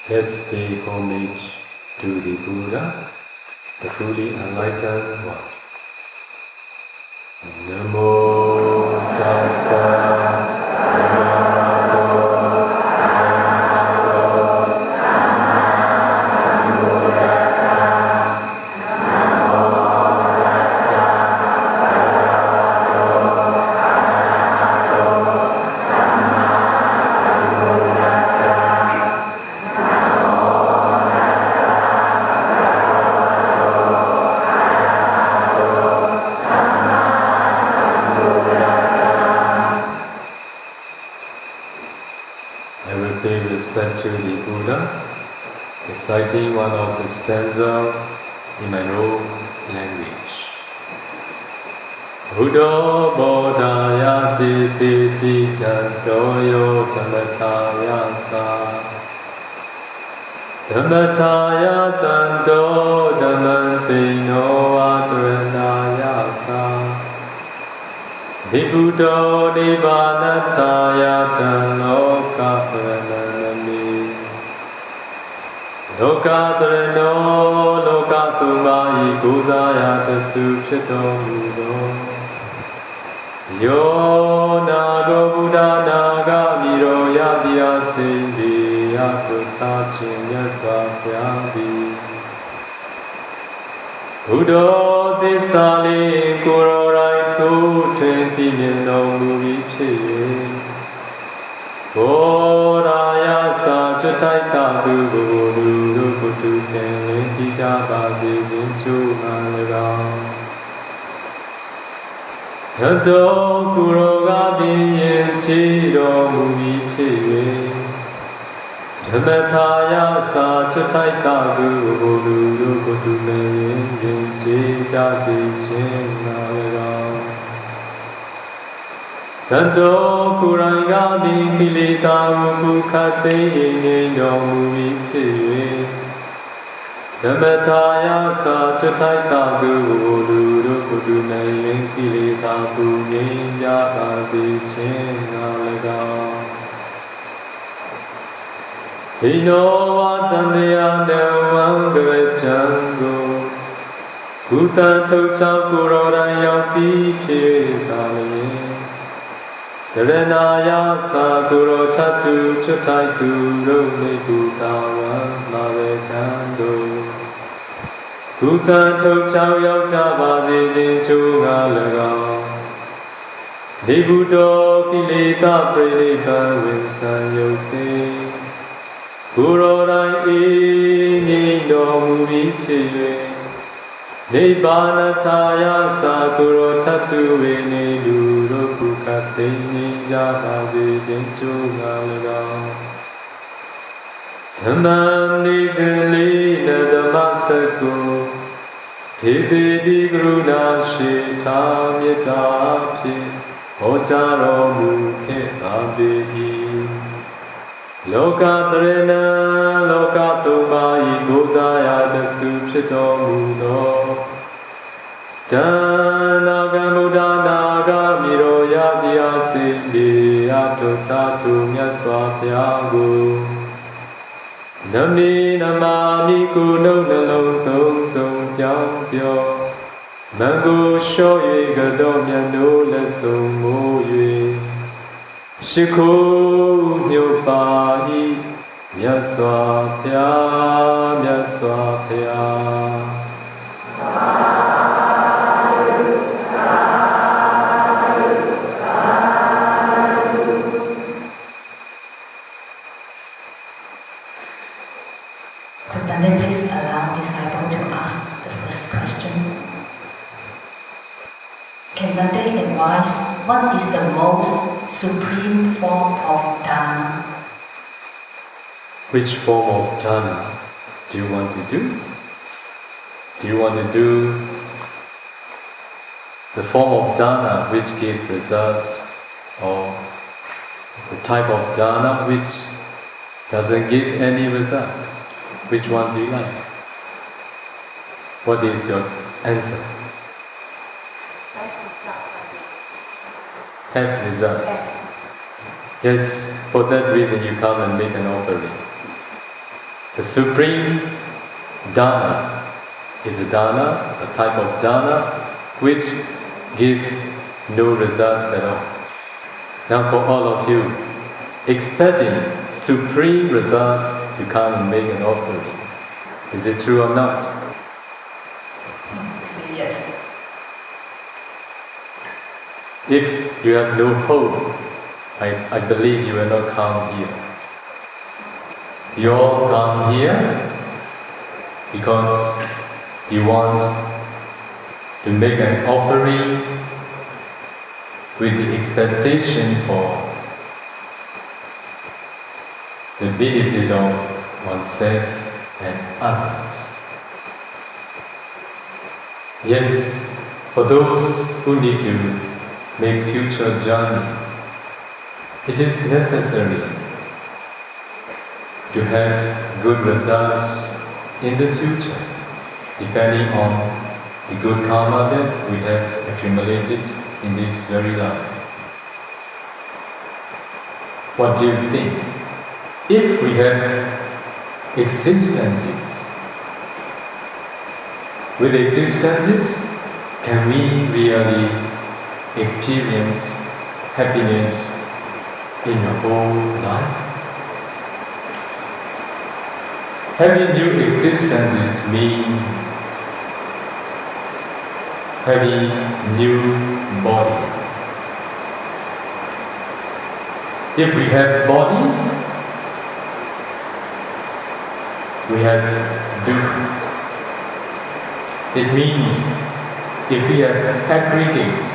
Let's pay homage to the Buddha, the fully enlightened one. Namo tassa bhagavato arahato samma sambuddhassa. Namo tassa bhagavato arahato samma sambuddhassa. Pay respect to the Buddha, reciting one of the stanzas in my own language. Buddha bodhaya dipiti dantoyo dhammataya sa. Dhammataya danto dhammantino adharanaya sa. Nibuddho nibbanataya dhanloka paranami. Lokadharano lokatumai guzaya tasu chitomudo. Yo nago buddha naga miro yadya sindi yakutta chinya swapyambi. Buddha tisali kurorai tu tenti nyendo mugi chiye. Boraya sa chutai tatu guru rukutu tenle hijabasi jinchu malaga. Yato kuroga binyin chiro mugi chiye. Dhammataya sa chutai tatu guru rukutu tenle hijabasi jinchu malaga. Tanto kuranga bhikkilita rupukate yin yomu ipye. Dhammataya sa chatai tadu rukudu nayin kilita punyin yatasi chenalaga. Dino vatandaya nevam gavechango. Kuta tocha kurodaya pipye dalayin. Dharanaya sa kuro tatu chutai kuro ne kutawa mavekando. Kuta tocha yaucha bhazi jinchu ngalaga. Nibuddho kilita pranita vinsanyote. Kuro rai nyindo mubikye. Nibbanataya sa kuro tatu vene duro kukate ninja bhazi jinchu ngalaga. Dhamman nizili nadamasako. Tete di gruna shita myatapye. Ocharo mukhe abhi. Loka dharana loka tumayi gozaya dasu chito mudo. Danaga muda naga miro yadya sindi ato tatu myaswapyago. Nami namami kuno nalong tong song pyang pyo. Mango shoye gado myando lesong mo yue. Shiko nyopai myaswapya myaswapya. Then please allow disciple to ask the first question. Can Bhante advise what is the most supreme form of dana? Which form of dana do you want to do? Do you want to do the form of dana which gives results, or the type of dana which doesn't give any results? Which one do you like? What is your answer? Have result. Yes, for that reason you come and make an offering. The supreme dana is a dana, a type of dana which gives no results at all. Now for all of you, expecting supreme results, you come and make an offering. Is it true or not? Say yes. If you have no hope, I believe you will not come here. You all come here because you want to make an offering with the expectation for the benefit of oneself and others. Yes, for those who need to make future journey, it is necessary to have good results in the future, depending on the good karma that we have accumulated in this very life. What do you think? If we have existences, with existences, can we really experience happiness in your whole life? Having new existences means having new body. If we have body, we have dukkha. It means if we have aggregates,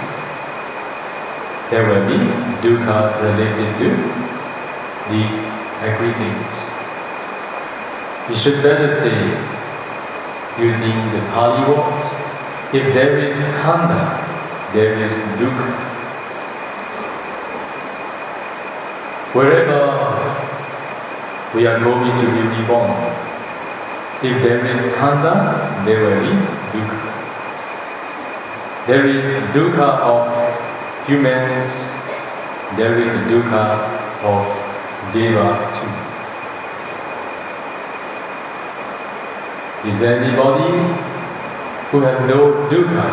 there will be dukkha related to these aggregates. We should better say, using the Pali words, if there is khandha, there is dukkha. Wherever we are going to be reborn, if there is khandha, there will be dukkha. There is dukkha of humans, there is dukkha of deva too. Is there anybody who have no dukkha?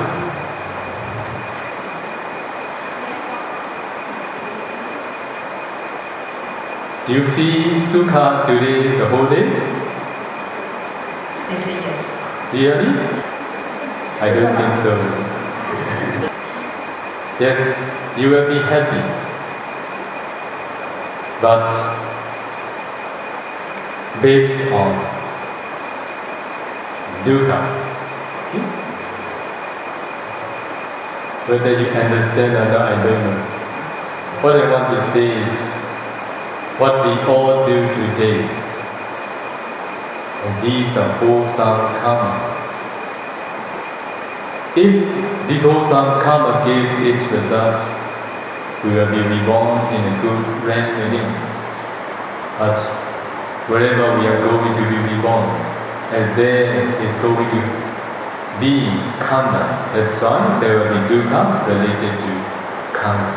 Do you feel sukha today, the whole day? They say yes. Really? I don't think so. Yes, you will be happy. But based on dukkha. Whether you understand or not, I don't know. What I want to say, what we all do today, and these are wholesome karma. If this wholesome karma gives its result, we will be reborn in a good rank again. But wherever we are going to be reborn, as there is going to be khandha, that's why there will be dukkha related to khandha.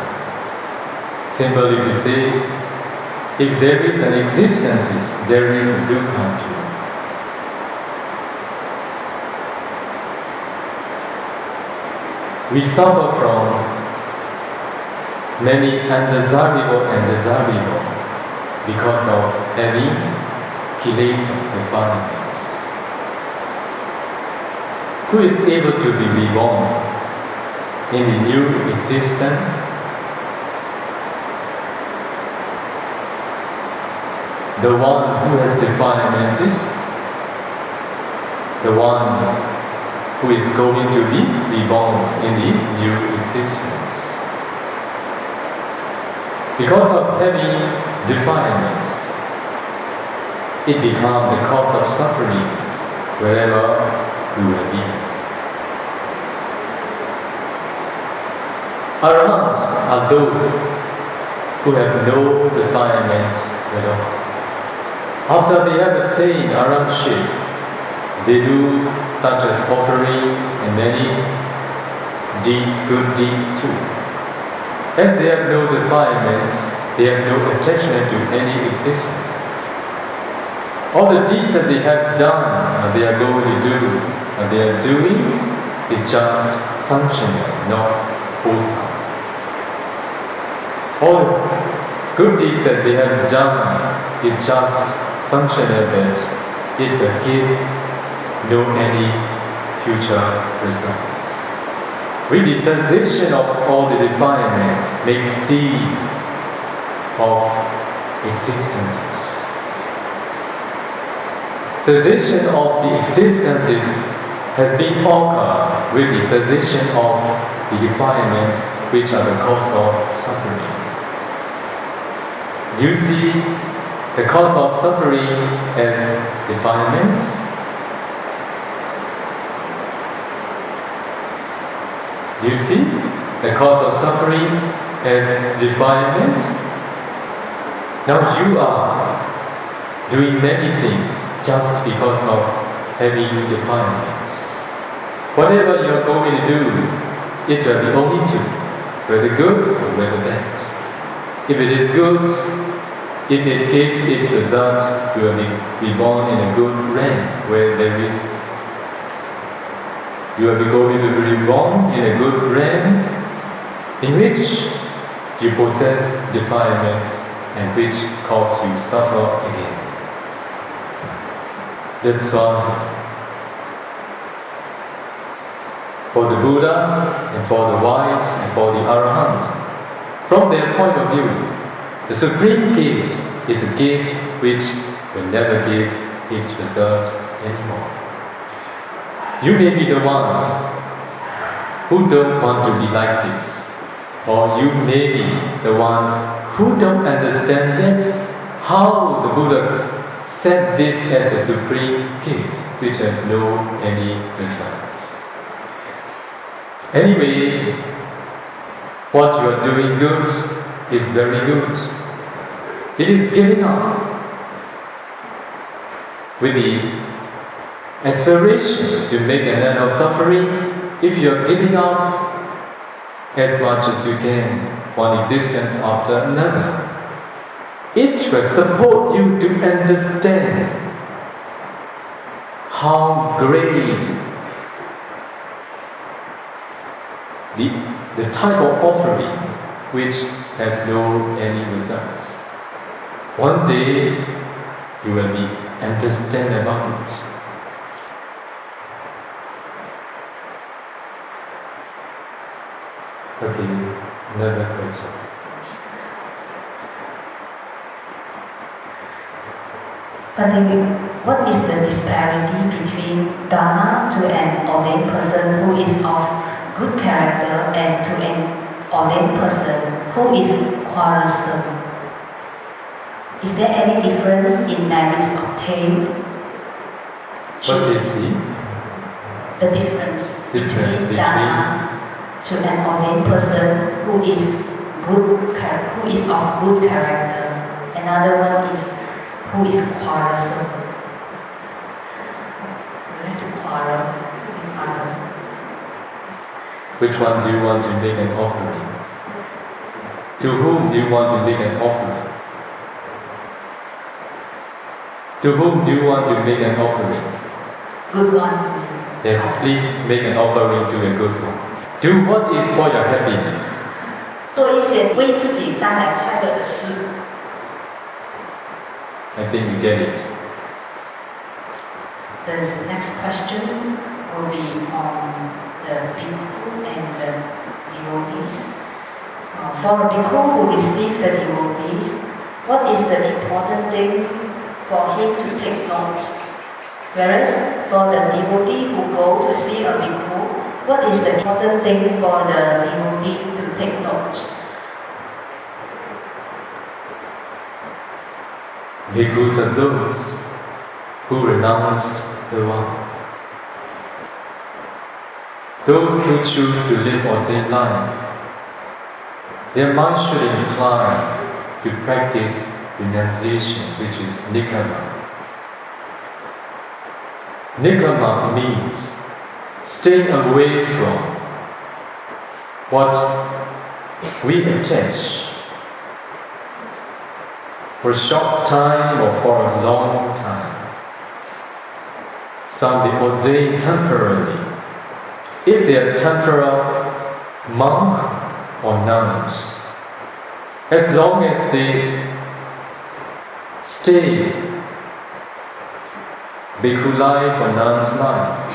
Simply we say, if there is an existence, there is a dukkha too. We suffer from many undesirable and desirable because of having kilesa defilements. Who is able to be reborn in the new existence? The one who has defilements, the one who is going to be reborn in the new existence. Because of having defilements, it becomes the cause of suffering wherever we will be. Arahants are those who have no defilements at all. After they have attained arahantship, they do such as offerings and many deeds, good deeds too. As they have no defilements, they have no attachment to any existence. All the deeds that they have done, they are going to do, they are doing, is just functional, not wholesome. All the good deeds that they have done is just functional, that it will give no any future results. With the cessation of all the defilements makes cease of existences. Cessation of the existences has been occurred with the cessation of the defilements which are the cause of suffering. You see the cause of suffering as defilements. You see the cause of suffering as defilements. Now you are doing many things just because of having defilements. Whatever you are going to do, it will be only two, whether good or whether bad. If it is good, if it gives its result, you will be born in a good rank where there is. You will be going to be born in a good rank in which you possess defilements and which cause you suffer again. That's why for the Buddha and for the wise and for the Arahant, from their point of view, the supreme gift is a gift which will never give its result anymore. You may be the one who don't want to be like this, or you may be the one who don't understand yet how the Buddha set this as a supreme gift which has no any results. Anyway, what you are doing good is very good. It is giving up with the aspiration to make an end of suffering. If you are giving up as much as you can, one existence after another, it will support you to understand how great the type of offering which have no any results. One day you will be understand about it. Okay, another question. What is the disparity between dana to an ordained person who is of good character and to an ordained person who is quarrelsome? Is there any difference in merits obtained? What is the difference between dana to an ordained person who is of good character? Another one is who is quarrelsome. We have to quarrel with others. Which one do you want to make an offering? To whom do you want to make an offering? To whom do you want to make an offering? Good one. Yes, please make an offering to a good one. Do what is for your happiness. 做一些为自己带来快乐的事。 I think you get it. The next question will be on the bhikkhu and the devotees. For a bhikkhu who receives the devotees, what is the important thing for him to take note? Whereas for the devotee who go to see a bhikkhu, what is the important thing for the devotee to take note? Bhikkhus are those who renounced the world. Those who choose to live ordained life, their mind should incline to practice renunciation, which is nikkama. Nikkama means staying away from what we attach for a short time or for a long time. some be ordained temporarily. If they are temporal monk or nuns, as long as they stay bhikkhu life or nun's life,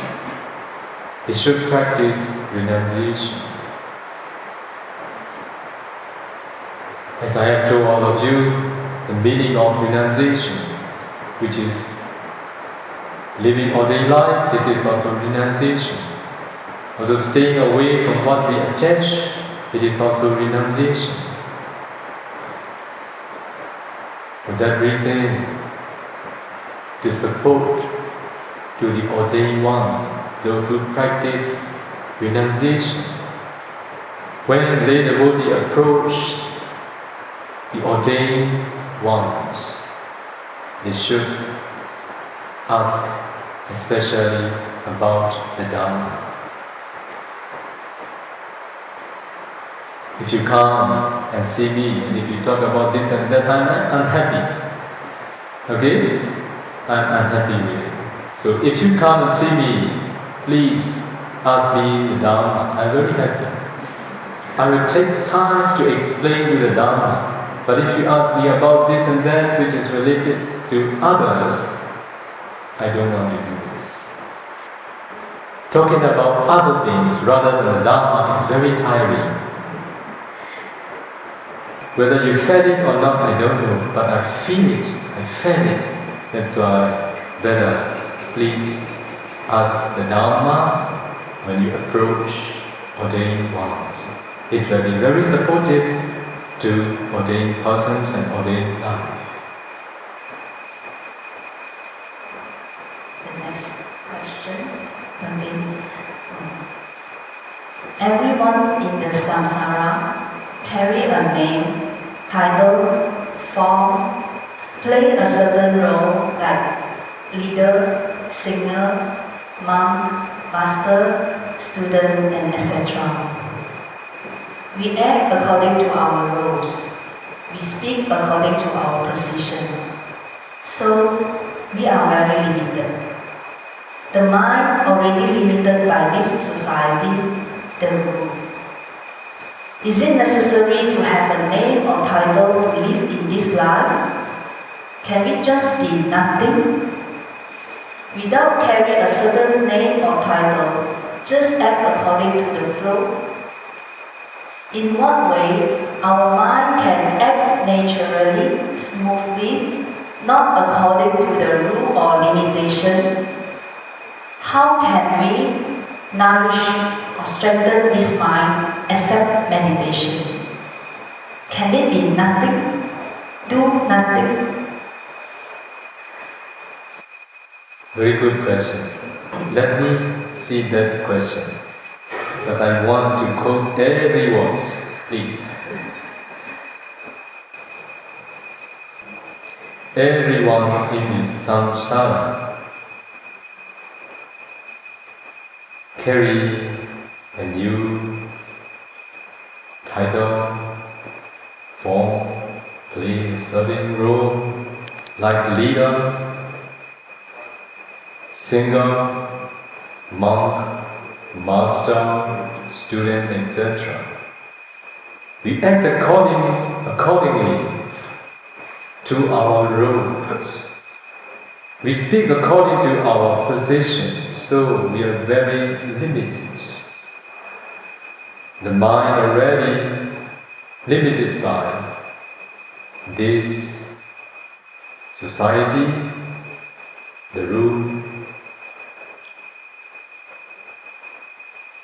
they should practice renunciation. As I have told all of you, the meaning of renunciation, which is living ordained life, this is also renunciation. Also staying away from what we attach, it is also renunciation. For that reason, to support to the ordained ones, those who practice renunciation, when lay devotee approach the ordained ones, they should ask especially about the Dharma. If you come and see me, and if you talk about this and that, I'm unhappy. Okay? I'm unhappy with it. So if you come and see me, please ask me the Dharma. I'm very happy. I will take time to explain you the Dharma. But if you ask me about this and that which is related to others, I don't want to do this. Talking about other things rather than the Dharma is very tiring. Whether you felt it or not, I don't know, but I feel it, I felt it. That's why better please ask the Dharma when you approach ordained ones. It will be very supportive to ordained persons and ordained life. The next question. Everyone in the samsara carry a name, title, form, play a certain role like leader, singer, monk, master, student, and etc. We act according to our roles. We speak according to our position. So, we are very limited. The mind already limited by this society, the rule. Is it necessary to have a name or title to live in this life? Can we just be nothing? Without carrying a certain name or title, just act according to the flow? In what way our mind can act naturally, smoothly, not according to the rule or limitation? How can we nourish or strengthen this mind except meditation? Can it be nothing? Do nothing? Very good question. Let me see that question. Because I want to quote everyone's, please. Everyone in this samsara carry a new title, form, play a certain role, like leader, singer, monk, master, student, etc. We act accordingly to our roles. We speak according to our position, so we are very limited. The mind already limited by this society, the rule.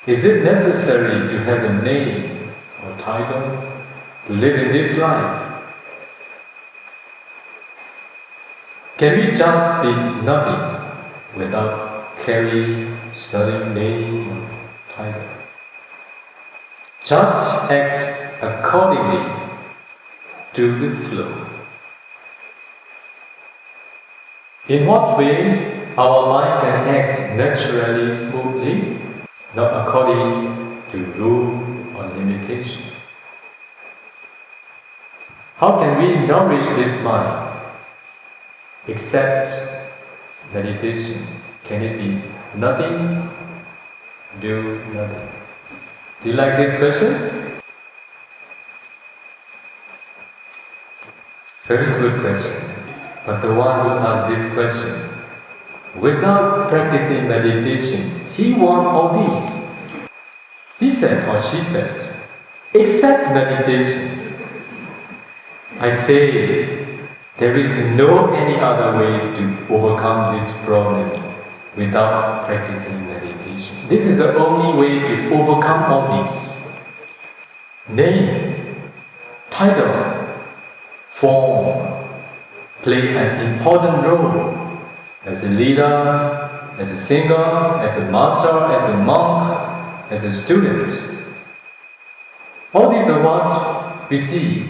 Is it necessary to have a name or title to live in this life? Can we just be nothing without carrying certain name or title? Just act accordingly to the flow. In what way our mind can act naturally, smoothly, not according to rule or limitation? How can we nourish this mind? Except meditation, Can it be nothing? Do nothing. Do you like this question? Very good question. But the one who asked this question, without practicing meditation, he want all these. He said or she said, except meditation. I say, there is no any other ways to overcome this problem without practicing meditation. This is the only way to overcome all these. Name, title, form play an important role as a leader, as a singer, as a master, as a monk, as a student. All these are what we see.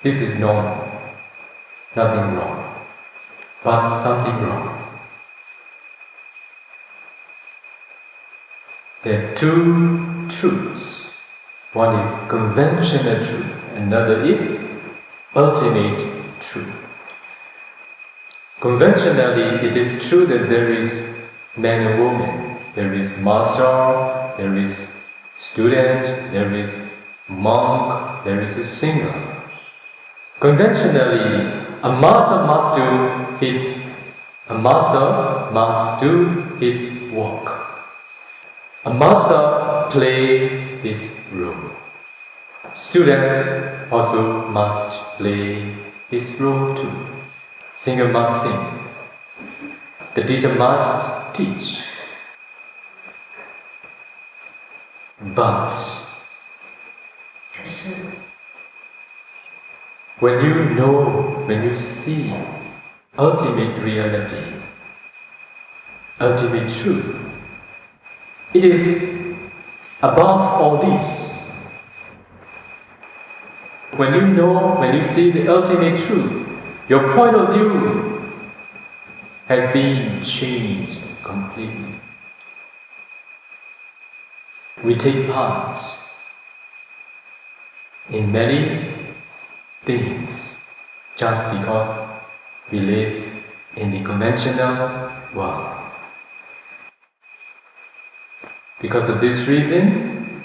This is normal. Nothing wrong. But something wrong. There are two truths. One is conventional truth, another is ultimate truth. Conventionally, it is true that there is man and woman, there is master, there is student, there is monk, there is a singer. Conventionally, a master must do his work. A master play his role. Student also must play his role too. Singer must sing. The teacher must teach. But when you know, when you see ultimate reality, ultimate truth, it is above all these. When you know, when you see the ultimate truth, your point of view has been changed completely. We take part in many things just because we live in the conventional world. Because of this reason,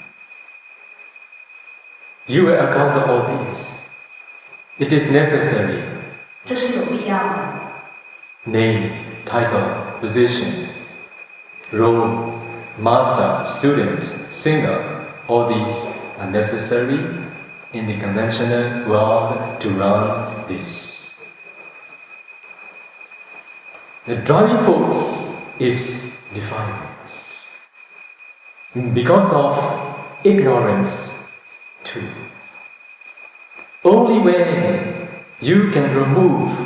you will encounter all these. It is necessary. 这是有必要的。 Name, title, position, role, master, student, singer, all these are necessary in the conventional world to run this. The driving force is defiance. Because of ignorance too. Only when you can remove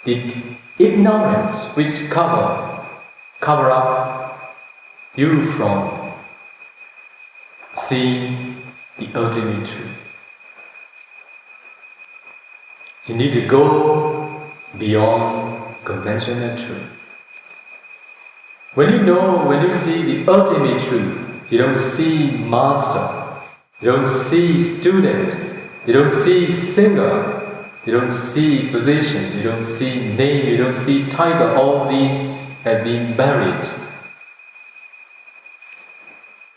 the ignorance which cover up you from seeing the ultimate truth. You need to go beyond conventional truth. When you know, when you see the ultimate truth, you don't see master, you don't see student, you don't see singer, you don't see position, you don't see name, you don't see title. All these has been buried.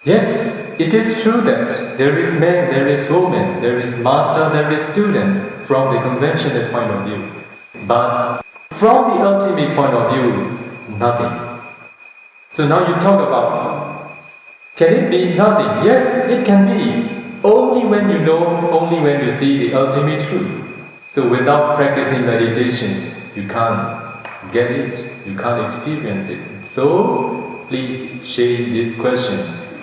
Yes, it is true that there is man, there is woman, there is master, there is student from the conventional point of view. But from the ultimate point of view, nothing. So now you talk about, can it be nothing? Yes, it can be. Only when you know, only when you see the ultimate truth. So without practicing meditation, you can't get it, you can't experience it. So please share this question,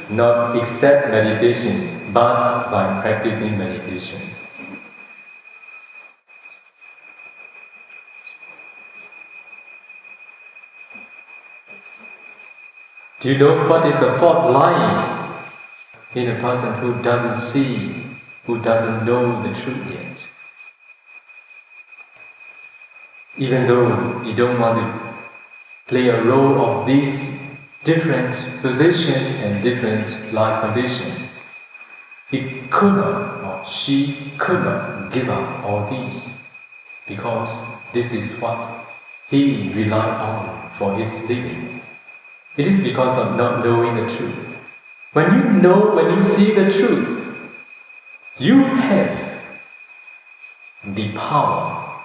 not except meditation, but by practicing meditation. Do you know what is the fault lying in a person who doesn't see, who doesn't know the truth yet? Even though you don't want to play a role of these different position and different life condition, he could not or she could not give up all these because this is what he relied on for his living. It is because of not knowing the truth. When you see the truth, you have the power.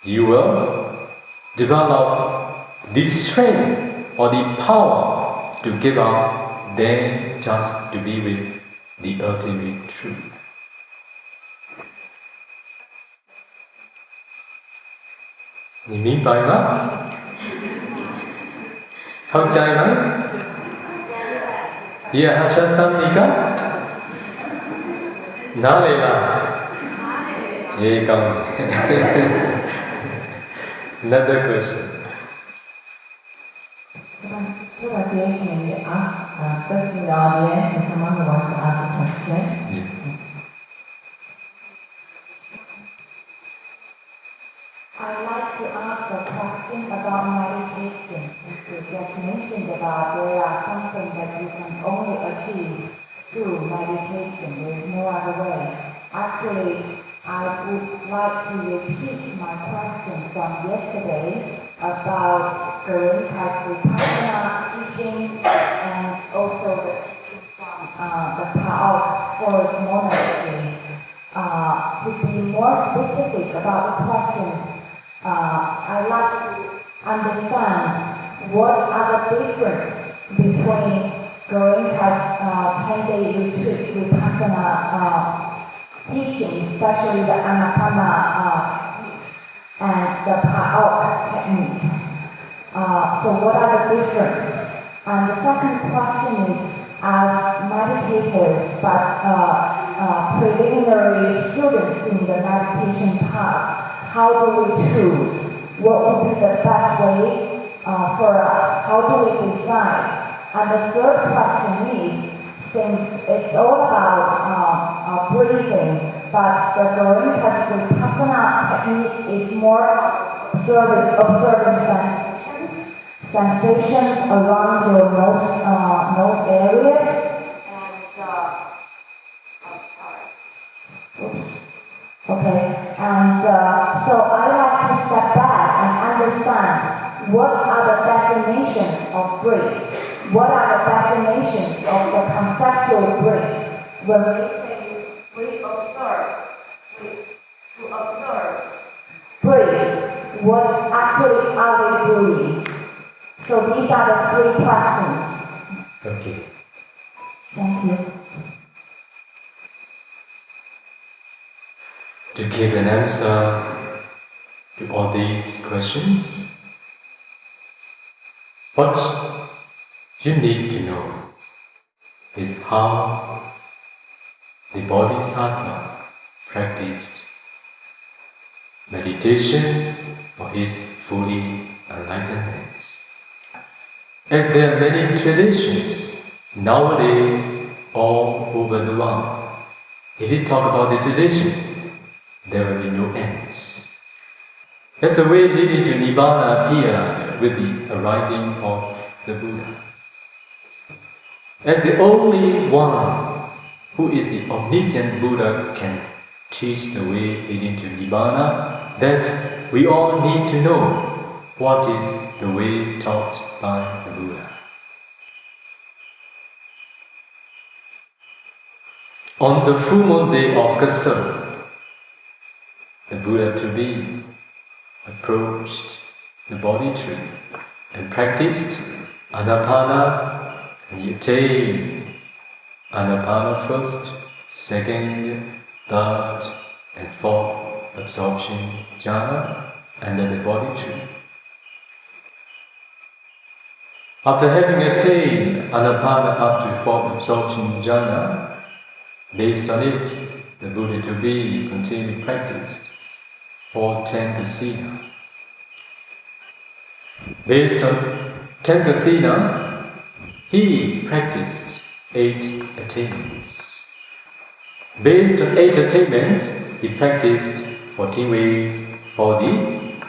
You will develop the strength or the power to give up, then just to be with the ultimate truth. 你明白吗？เข้าใจไหม？이해하셨습니까? 나래라. 예감. Another question. So again, can you ask question in the audience and someone who wants to ask a question? Yes. I'd like to ask a question about meditation. Since you just mentioned about there are something that you can only achieve through meditation. There is no other way. Actually, I would like to repeat my question from yesterday about Goenka's Vipassana teaching and also the teaching from the Pa-Auk Forest Monastery. To be more specific about the question, I'd like to understand what are the difference between Goenka's 10-day retreat Vipassana teaching, especially the Anapana and the Pa-Auk technique. So what are the difference? And the second question is, as meditators, but preliminary students in the meditation path, how do we choose what would be the best way for us? How do we decide? And the third question is, since it's all about breathing, but the Goenka's Vipassana technique is more observing sensations around your nose areas. And so I like to step back and understand what are the definitions of grace. What are the definitions of the conceptual grace? When we say we observe, to observe grace, what actually are we doing? So these are the three questions. Okay. Thank you. To give an answer to all these questions, what you need to know is how the Bodhisattva practiced meditation for his fully enlightenment. As there are many traditions nowadays all over the world, if you talk about the traditions, there will be no ends. As the way leading to Nibbana appeared with the arising of the Buddha. As the only one who is the omniscient Buddha can teach the way leading to Nibbana, that we all need to know what is the way taught by the Buddha. On the full moon day of Kasur, the Buddha to be approached the body tree and practiced Anapana, and he attained Anapana first, second, third, and fourth absorption jhana under the body tree. After having attained Anapana up to fourth absorption jhana, based on it, the Buddha to be continually practiced all 10 kasina. Based on 10 kasina, he practiced 8 attainments. Based on 8 attainments, he practiced 14 ways for the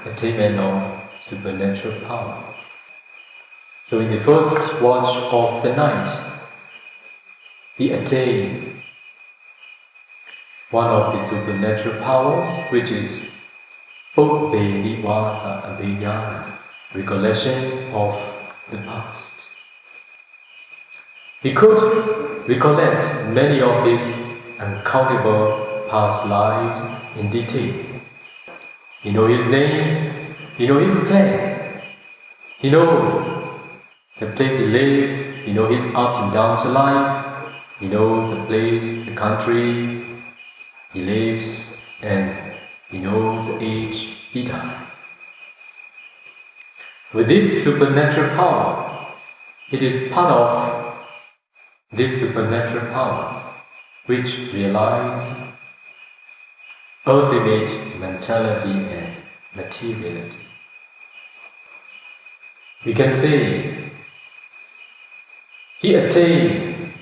attainment of supernatural power. So in the first watch of the night, he attained one of the supernatural powers, which is Uddevivasa abhijnana, recollection of the past. He could recollect many of his uncountable past lives in detail. He knows his name, he knows his clan, he knows the place he lived, he knows his ups and downs of life, he knows the place, the country he lives, and he knows the age he died. With this supernatural power, it is part of this supernatural power which realizes ultimate mentality and materiality. We can say he attained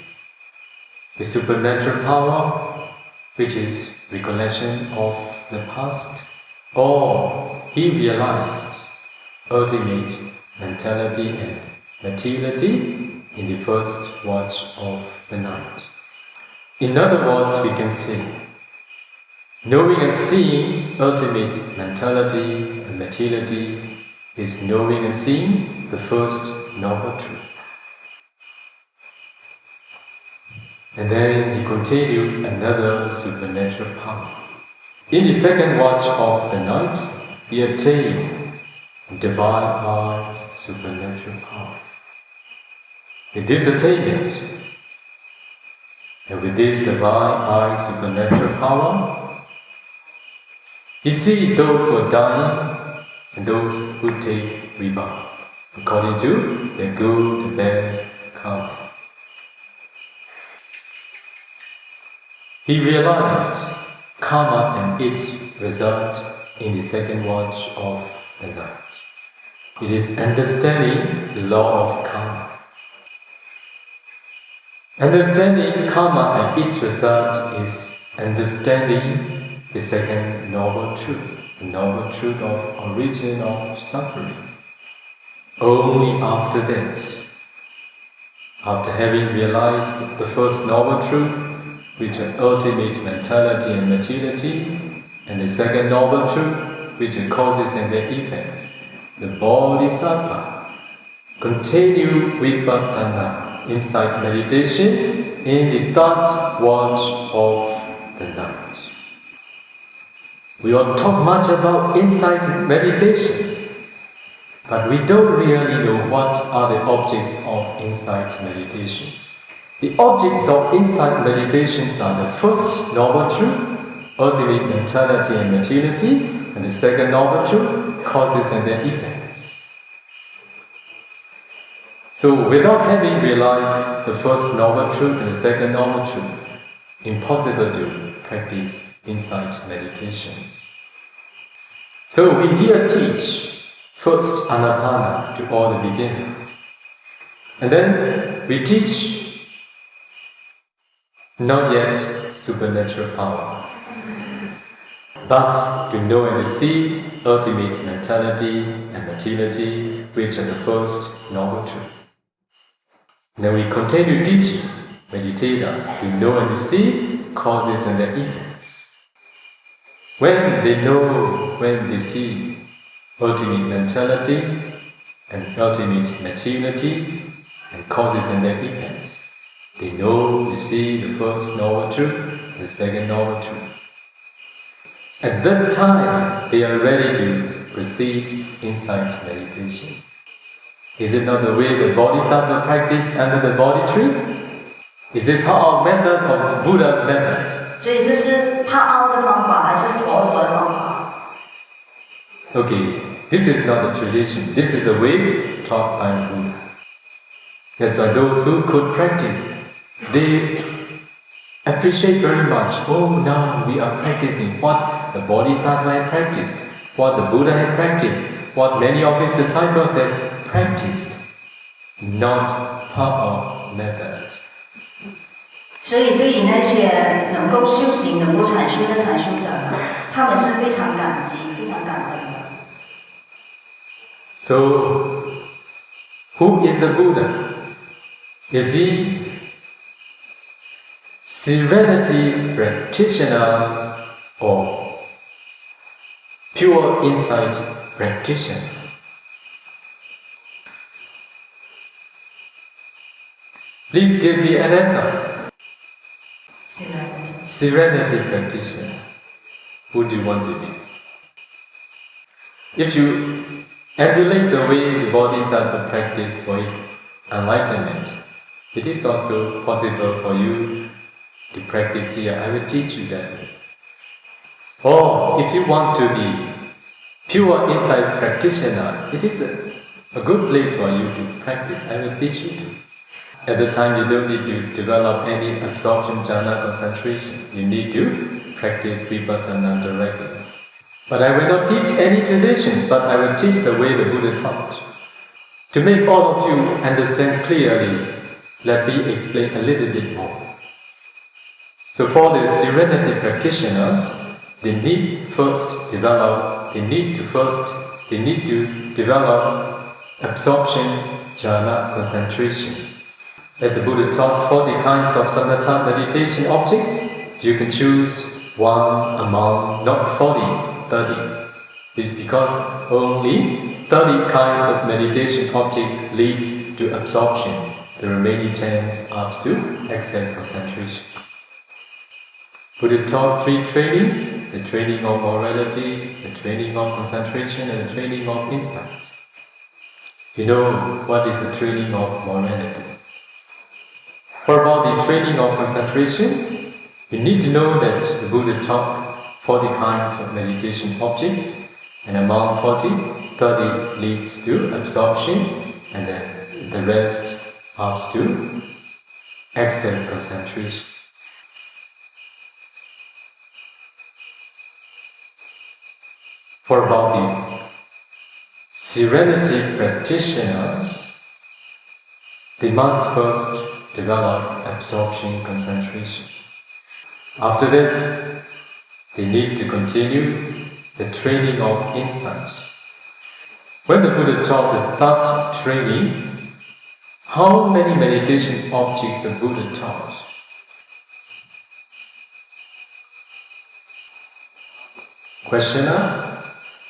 the supernatural power which is recollection of the past, or he realized ultimate mentality and materiality in the first watch of the night. In other words, we can say, knowing and seeing ultimate mentality and materiality is knowing and seeing the first noble truth. And then he continued another supernatural power. In the second watch of the night, he attained divine eyes supernatural power. With this attainment, and with this divine eye supernatural power, he sees those who are dying and those who take rebirth, according to their good and bad karma. He realized karma and its result in the second watch of the night. It is understanding the law of karma. Understanding karma and its result is understanding the second noble truth, the noble truth of origin of suffering. Only after that, after having realized the first noble truth, which are ultimate mentality and materiality, and the second noble truth, which are causes and their effects, the bodhisattva continue vipassana, insight meditation, in the third watch of the night. We all talk much about insight meditation, but we don't really know what are the objects of insight meditation. The objects of insight meditations are the first noble truth, ultimate mentality and materiality, and the second noble truth, causes and their effects. So without having realized the first noble truth and the second noble truth, impossible to practice insight meditations. So we here teach first Anapana to all the beginners. And then we teach not yet supernatural power, but to know and to see ultimate mentality and materiality, which are the first noble truth. Then we continue teaching meditators to know and to see causes and their effects. When they know, when they see ultimate mentality and ultimate materiality and causes and their effects, they know, they see the first noble truth and the second noble truth. At that time, they are ready to proceed insight meditation. Is it not the way the bodhisattva practiced under the body tree? Is it Pa-Auk method or Buddha's method? 所以这是Pa-Auk的方法还是佛陀的方法？ Okay, this is not the tradition. This is the way taught by Buddha. That's why those who could practice, they appreciate very much. Oh, now we are practicing what the bodhisattva had practiced, what the Buddha had practiced, what many of his disciples has practiced, not Pa-Auk method. 所以对于那些能够修行、能够阐修的阐修者，他们是非常感激、非常感恩的。 So, who is the Buddha? Is he serenity practitioner or pure insight practitioner. Please give me an answer. Serenity practitioner. Who do you want to be? If you emulate the way the Bodhisattva practice for its enlightenment, it is also possible for you to practice here. I will teach you that way. Or if you want to be pure insight practitioner, it is a good place for you to practice. I will teach you to. At the time you don't need to develop any absorption jhana concentration. You need to practice vipassana directly. But I will not teach any tradition, but I will teach the way the Buddha taught. To make all of you understand clearly, let me explain a little bit more. So for the serenity practitioners, they need to develop absorption jhana concentration. As the Buddha taught 40 kinds of samatha meditation objects, you can choose one among not 40, 30. It's because only 30 kinds of meditation objects leads to absorption. The remaining 10 are up to excess concentration. Buddha taught 3 trainings: the training of morality, the training of concentration, and the training of insight. You know what is the training of morality? For about the training of concentration, you need to know that the Buddha taught 40 kinds of meditation objects, and among 40, 30 leads to absorption, and then the rest up to excess concentration. For about the serenity practitioners, they must first develop absorption concentration. After that, they need to continue the training of insight. When the Buddha taught the thought training, how many meditation objects the Buddha taught? Questioner,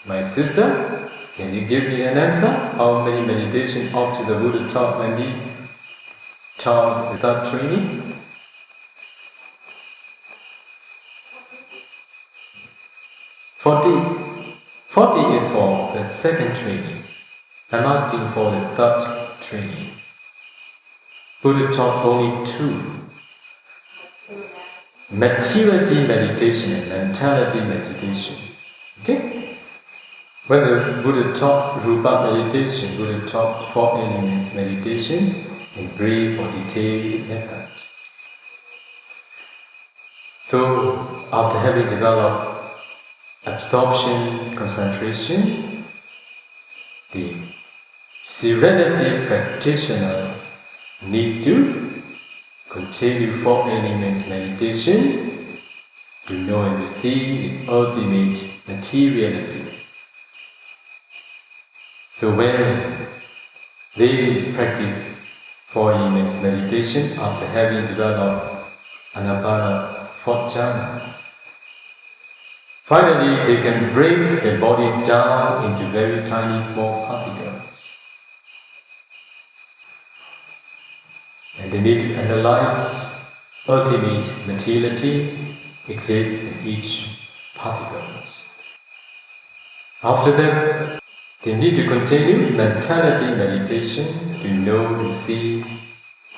my sister, can you give me an answer? How many meditation objects the Buddha taught when he taught the thought training? 40. 40 is for the second training. I'm asking for the third training. Buddha taught only 2. Materiality meditation and mentality meditation. Okay? When the Buddha taught Rupa meditation, Buddha taught 4 elements meditation in brief or detailed method. So, after having developed absorption, concentration, the serenity practitioners need to continue 4 elements meditation to know and to see the ultimate materiality. So when they practice 4 elements meditation after having developed Anapana 4th jhana, finally they can break their body down into very tiny small particles. And they need to analyze ultimate materiality exists in each particle. After that, they need to continue mentality meditation to know, to see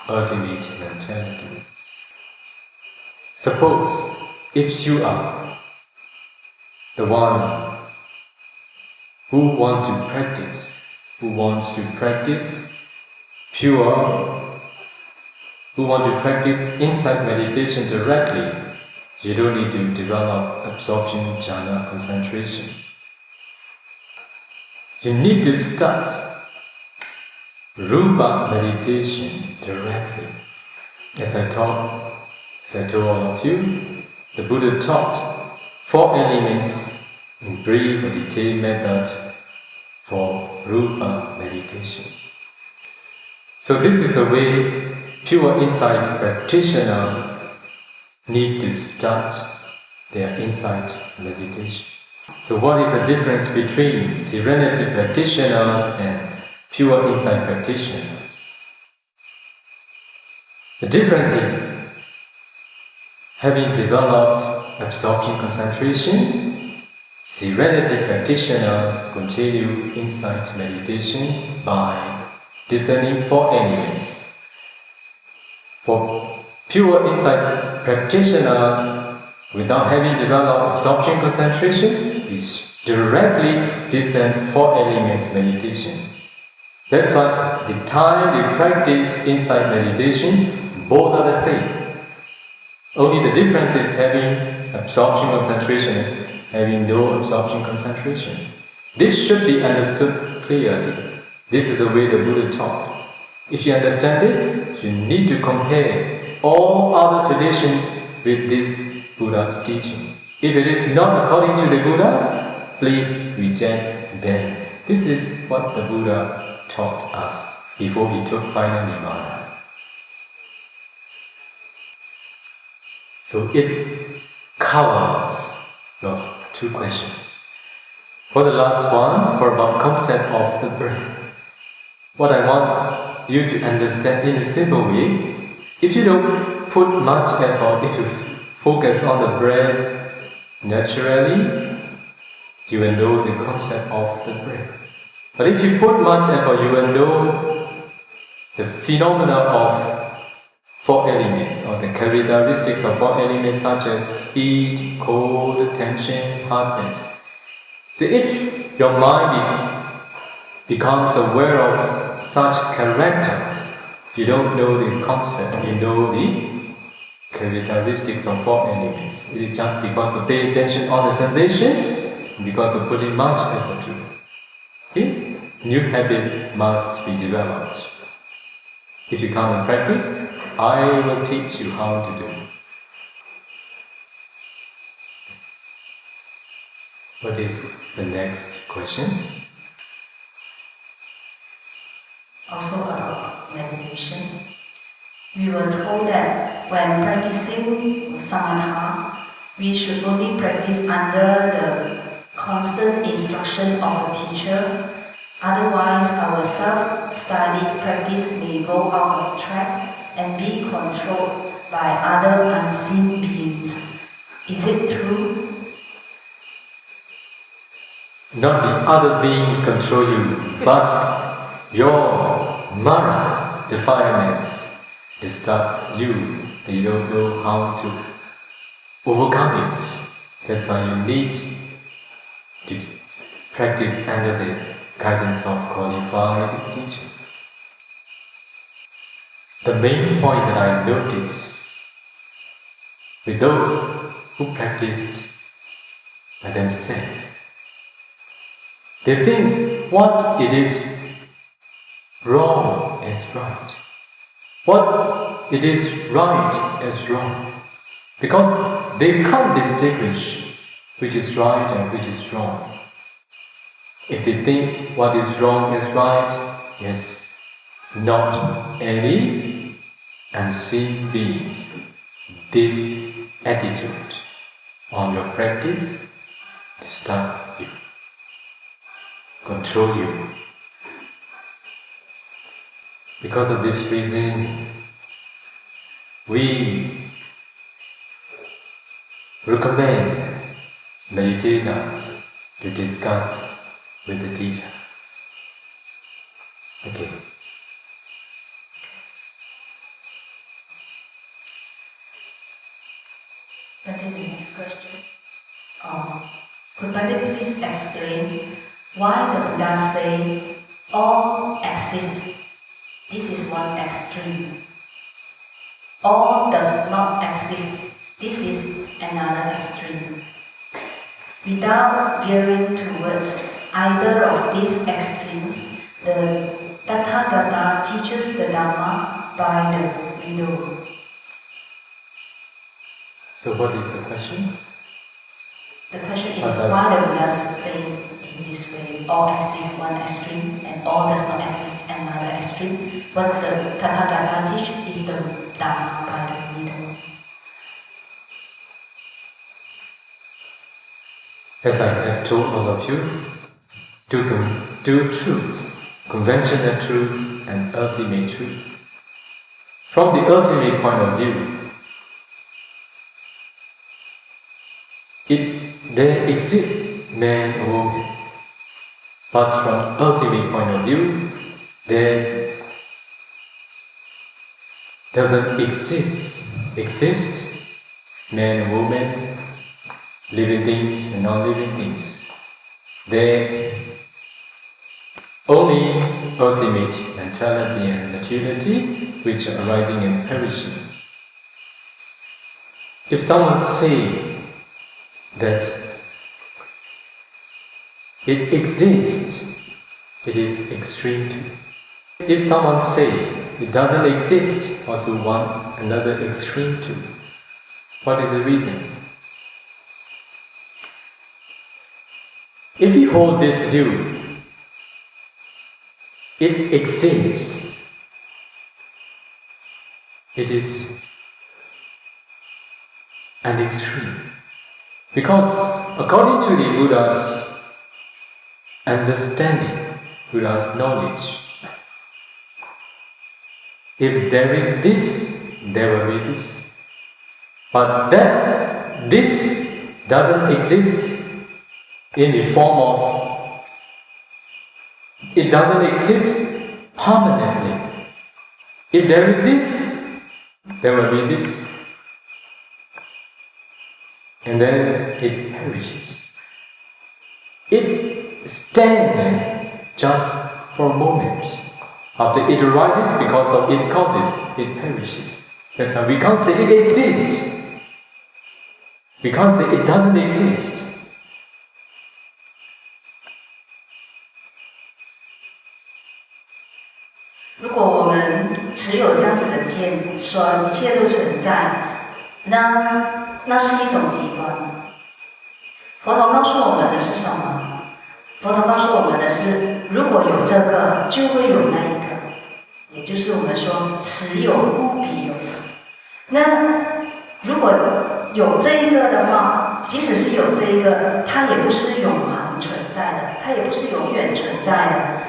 ultimate mentality. Suppose if you are the one who wants to practice pure, who want to practice insight meditation directly, you don't need to develop absorption jhana concentration. You need to start Rupa meditation directly. As I told all of you, the Buddha taught 4 elements in brief or detailed method for Rupa meditation. So this is a way pure insight practitioners need to start their insight meditation. So what is the difference between serenity practitioners and pure insight practitioners? The difference is, having developed absorption concentration, serenity practitioners continue insight meditation by discerning four elements. For pure insight practitioners, without having developed absorption concentration, is directly discern four elements meditation. That's why the time they practice insight meditation, both are the same. Only the difference is having absorption concentration and having no absorption concentration. This should be understood clearly. This is the way the Buddha taught. If you understand this, you need to compare all other traditions with this Buddha's teaching. If it is not according to the Buddha's, please reject them. This is what the Buddha taught us before he took final nirvana. So it covers your two questions. For the last one, for about concept of the breath. What I want you to understand in a simple way, if you don't put much effort, if you focus on the breath naturally, you will know the concept of the breath. But if you put much effort, you will know the phenomena of four elements, or the characteristics of four elements such as heat, cold, tension, hardness. So if your mind becomes aware of such characters, you don't know the concept, you know the characteristics of four elements. It is just because of paying attention on the sensation, because of putting much effort to it. Okay? New habit must be developed. If you come and practice, I will teach you how to do it. What is the next question? Also about meditation. We were told that when practicing samatha, we should only practice under the constant instruction of a teacher. Otherwise, our self-studied practice may go out of track and be controlled by other unseen beings. Is it true? Not the other beings control you, but your mara defilements disturb you. You don't know how to overcome it. That's why you need to practice under the guidance of qualified teachers. The main point that I notice with those who practice by themselves, they think what it is wrong is right, what it is right is wrong, because they can't distinguish which is right and which is wrong. If they think what is wrong is right, yes, not any unseen beings. This attitude on your practice disturb you, control you. Because of this reason, we recommend meditators to discuss with the teacher. Okay. Bhante, the next question. Could Bhante please explain why the Buddha say all exists? This is one extreme. All does not exist. This is another extreme. Without veering towards either of these extremes, the Tathagata teaches the Dhamma by the middle. So what is the question? The question is why the Buddha say in this way, all exists one extreme and all does not exist another extreme. What the Tathagata teach is the Dhamma by the middle. as I have told all of you, two truths, conventional truth and ultimate truth. From the ultimate point of view, there exists man or woman. But from ultimate point of view, there doesn't exist man and woman, living things and non-living things. There only ultimate mentality and materiality which are arising and perishing. If someone say that it exists, it is extreme too. If someone say it doesn't exist, also one another extreme too. What is the reason? If we hold this view, it exists, it is an extreme. Because according to the Buddha's understanding, Buddha's knowledge, if there is this, there will be this. But that this doesn't exist in the form of, it doesn't exist permanently. If there is this, there will be this. And then it perishes. It stands just for a moment. After it arises because of its causes, it perishes. That's why we can't say it exists. We can't say it doesn't exist. 如果我们持有这样子的见，说一切都存在，那是一种极端。佛陀告诉我们的是什么？佛陀告诉我们的是，如果有这个，就会有那一个，也就是我们说持有不必有。那如果有这一个的话，即使是有这一个，它也不是永恒存在的，它也不是永远存在的。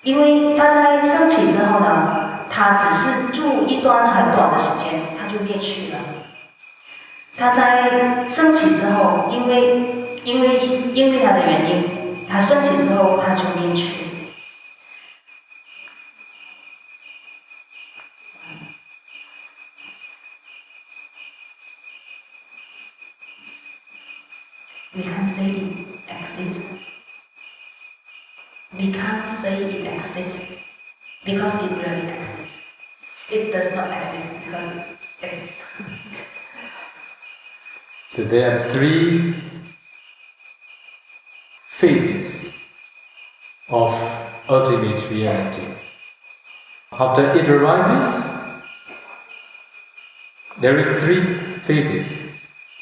因为它在升起之后呢，它只是住一段很短的时间，它就灭去了。它在升起之后，因为它的原因，它升起之后它就灭去。We can't say it exists. We can't say it exists because it really exists. It does not exist because it exists. So there are three phases of ultimate reality. After it arises, there is three phases: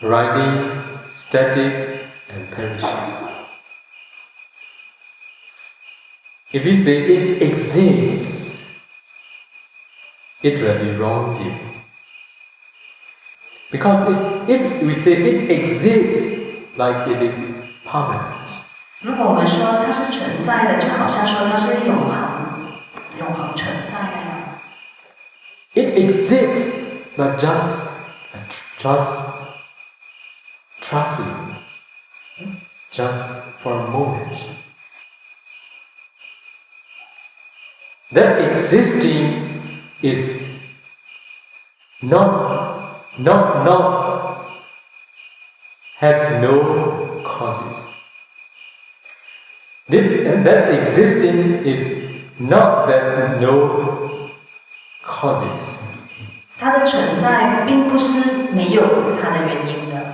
rising, static, and perishing. If we say it exists, it will be wrong view. Because if we say it exists like it is permanent. 如果我们说它是存在的，就好像说它是永恒存在那样。It exists, but just traveling, just for a moment. That existing is not have no causes. That existing is not that no causes. 它的存在并不是没有它的原因的。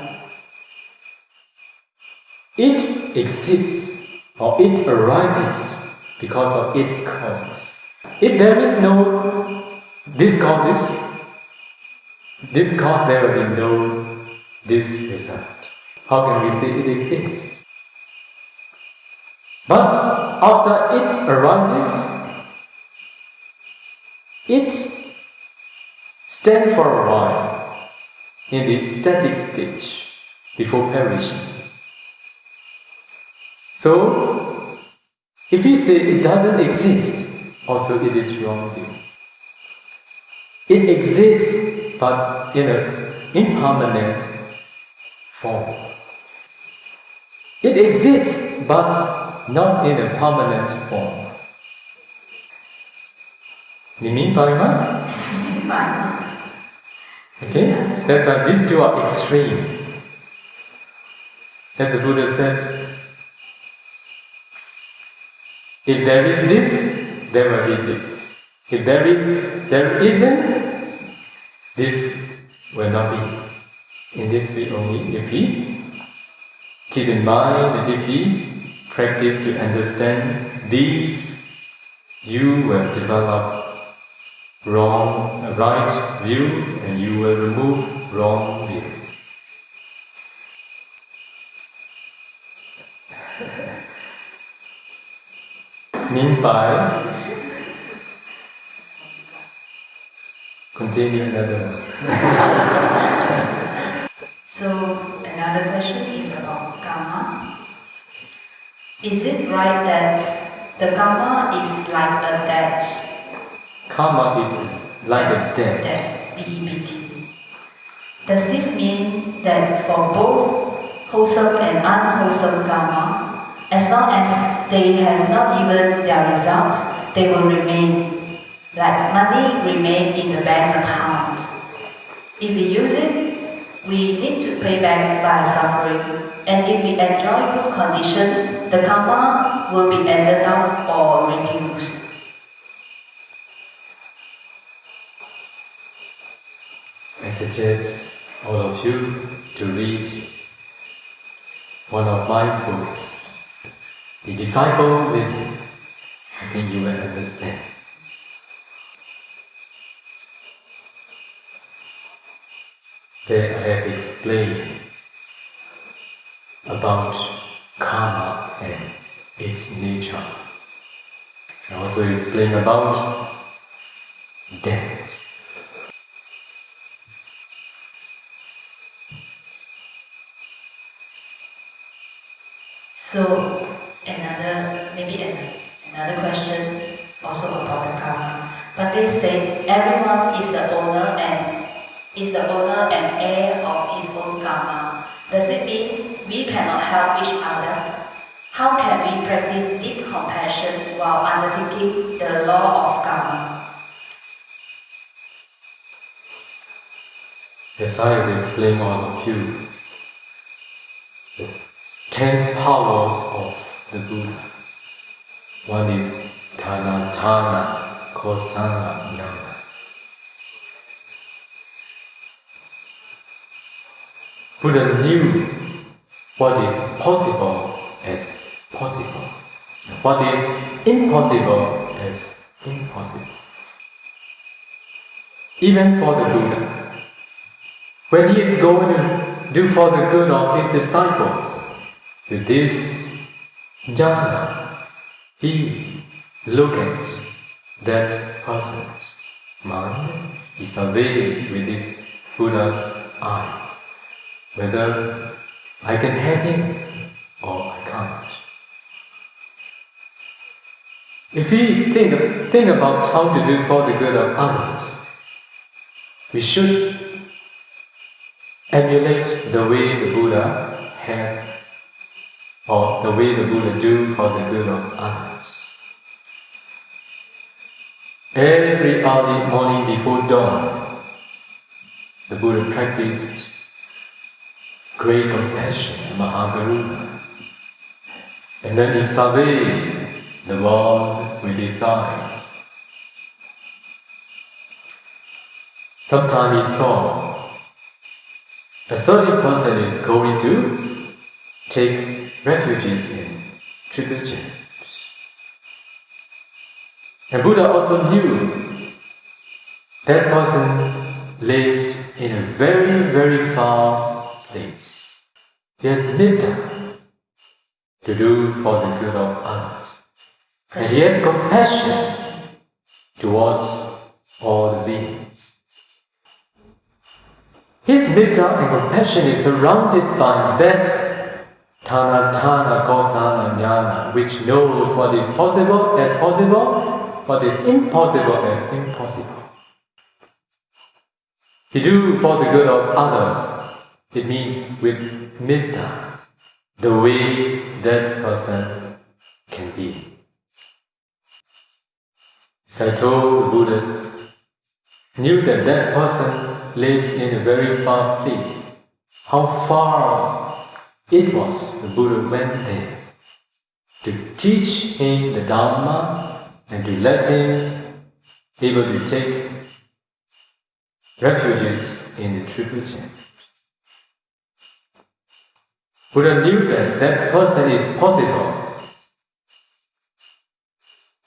It exists or it arises because of its causes. If there is no this cause, there will be no this result. How can we say it exists? But after it arises, it stands for a while in the static stage before perishing. So, if we say it doesn't exist, also it is wrong view. It exists, but in an impermanent form. It exists, but not in a permanent form. 你明白吗? Okay? That's why these two are extreme. As the Buddha said, if there is this, there will be this. If there isn't, this will not be. In this way only, if we keep in mind that if we practice to understand these, you will develop right view and you will remove wrong view. Meanwhile, continue another one. So another question is about karma. Is it right that the karma is like a debt? Karma is like a debt. Debt, D-E-B-T. Does this mean that for both wholesome and unwholesome karma, as long as they have not given their results, they will remain, like money remain in the bank account. If we use it, we need to pay back by suffering. And if we enjoy good condition, the karma will be ended up or reduced. I suggest all of you to read one of my books, The Disciple Within. I think you will understand. There I have explained about karma and its nature. I also explain about death. So another question also about the karma. But they say everyone is the owner and heir of his own karma. Does it mean we cannot help each other? How can we practice deep compassion while undertaking the law of karma? As I have explained all of you, the 10 powers of the Buddha. One is Dhanatana, Kosala, Jnana. Buddha knew what is possible as possible, what is impossible as impossible. Even for the Buddha, when he is going to do for the good of his disciples, with this jhana, he looked at that person's mind, he surveyed with his Buddha's eyes, whether I can help him or I can't. If we think about how to do for the good of others, we should emulate the way the Buddha had, or the way the Buddha do for the good of others. Every early morning before dawn, the Buddha practiced great compassion, Mahakaruna. And then he surveyed the world with his eyes. Sometimes he saw a certain person is going to take refugees in triple gems. And Buddha also knew that person lived in a very, very far place. He has metta to do for the good of others. And he has compassion towards all the beings. His metta and compassion is surrounded by that Tana Kosana Jnana, which knows what is possible as possible, what is impossible as impossible. To do for the good of others, it means with metta, the way that person can be. As I told the Buddha, knew that that person lived in a very far place. How far it was, the Buddha went there to teach him the Dharma and to let him able to take refuges in the Triple Chain. Buddha knew that that person is possible.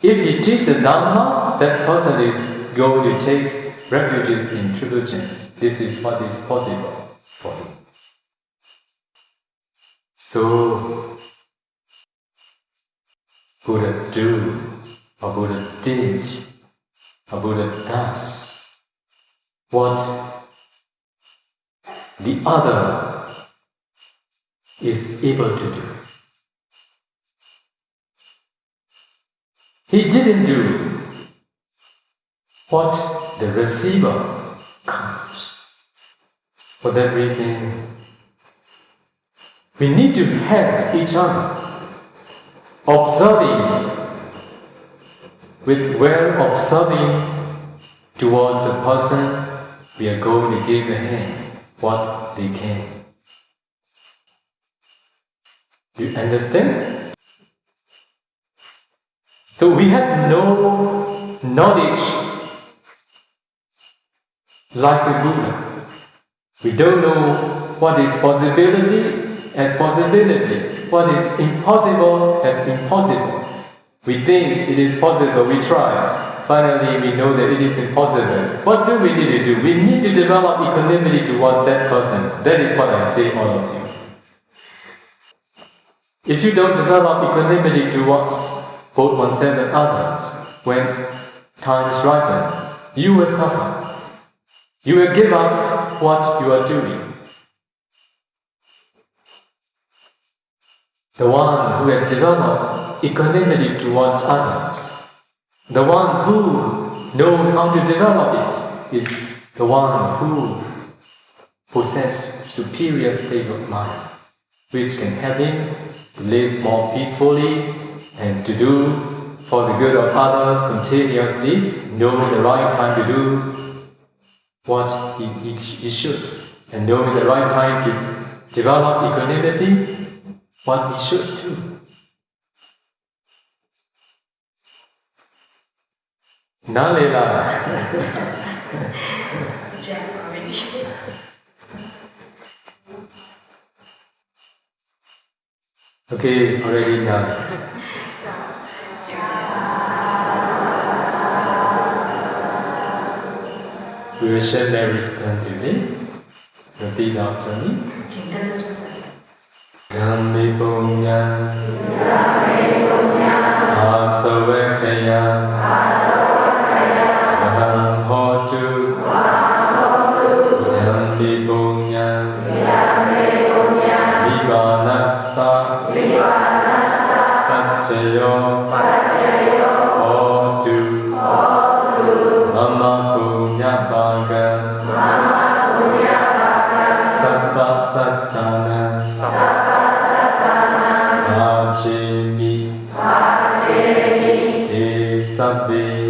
If he teaches the Dharma, that person is going to take refuges in Triple Chain. This is what is possible for him. So, Buddha do, or Buddha did, or Buddha does what the other is able to do. He didn't do what the receiver comes. For that reason, we need to help each other, observing, observing towards a person we are going to give a hand, what they can. You understand? So we have no knowledge like a Buddha. We don't know what is possibility as possibility, what is impossible as impossible. We think it is possible, we try. Finally, we know that it is impossible. What do we need to do? We need to develop equanimity towards that person. That is what I say, all of you. If you don't develop equanimity towards both oneself and others, when times ripen, you will suffer. You will give up what you are doing. The one who has developed equanimity towards others, the one who knows how to develop it, is the one who possesses superior state of mind, which can help him to live more peacefully and to do for the good of others continuously, knowing the right time to do what he should, and knowing the right time to develop equanimity, what he should do. Nalela. Okay, already done. We will share Mary's turn today. Repeat after me. Dhammi punyam asavakaya aham hotu Dhammi punyam vivanassa paccaya hotu mama punya bhagam sabba sattanam Ajemi Te Sabbe